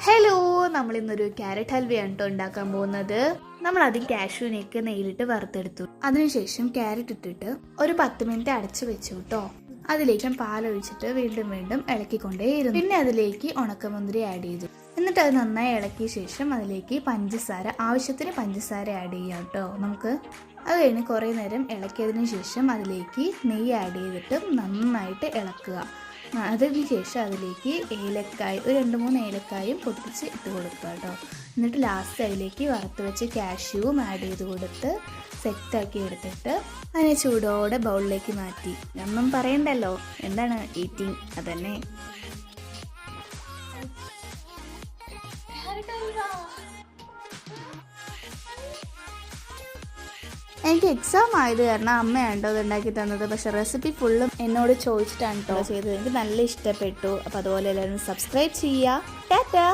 Hello, നമ്മൾ ഇന്നൊരു carrot ഹൽവയാണ് കേട്ടോ ഉണ്ടാക്കാൻ പോകുന്നത്. നമ്മൾ ആദ്യം കാഷ്യൂനെയൊക്കെ നെയ്യിലിട്ട് വറുത്തെടുത്തു. അതിനുശേഷം ക്യാരറ്റ് ഇട്ടിട്ട് ഒരു 10 മിനിറ്റ് അടച്ചു വെച്ചു കേട്ടോ. അതിലേക്ക് പാലൊഴിച്ചിട്ട് വീണ്ടും വീണ്ടും ഇളക്കിക്കൊണ്ടേയിരുന്നു. പിന്നെ അതിലേക്ക് ഉണക്കമുന്തിരി ആഡ് ചെയ്തു. എന്നിട്ട് അത് നന്നായി ഇളക്കിയ ശേഷം അതിലേക്ക് പഞ്ചസാര, ആവശ്യത്തിന് പഞ്ചസാര ആഡ് ചെയ്യാം കേട്ടോ നമുക്ക്. അത് കഴിഞ്ഞ് കുറേ നേരം ഇളക്കിയതിന് ശേഷം അതിലേക്ക് നെയ്യ് ആഡ് ചെയ്തിട്ട് നന്നായിട്ട് ഇളക്കുക. അതിന് ശേഷം അതിലേക്ക് ഏലക്കായ, ഒരു 2-3 ഏലക്കായും പൊട്ടിച്ച് ഇട്ട് കൊടുക്കുക കേട്ടോ. എന്നിട്ട് ലാസ്റ്റ് അതിലേക്ക് വറുത്ത് വെച്ച് കാഷ്യൂവും ആഡ് ചെയ്ത് കൊടുത്ത് സെറ്റാക്കി എടുത്തിട്ട് അതിനെ ചൂടോടെ ബൗളിലേക്ക് മാറ്റി. ഒന്നും പറയണ്ടല്ലോ, എന്താണ് ഈറ്റിംഗ്, അതന്നെ. എനിക്ക് എക്സാം ആയത് കാരണം അമ്മയാണ് കേട്ടോ അത് ഉണ്ടാക്കി തന്നത്. പക്ഷെ റെസിപ്പി ഫുള്ളും എന്നോട് ചോദിച്ചിട്ടാണ് കേട്ടോ ചെയ്തത്. എനിക്ക് നല്ല ഇഷ്ടപ്പെട്ടു. അപ്പോൾ അതുപോലെ എല്ലാവരും സബ്സ്ക്രൈബ് ചെയ്യുക. ടാറ്റാ.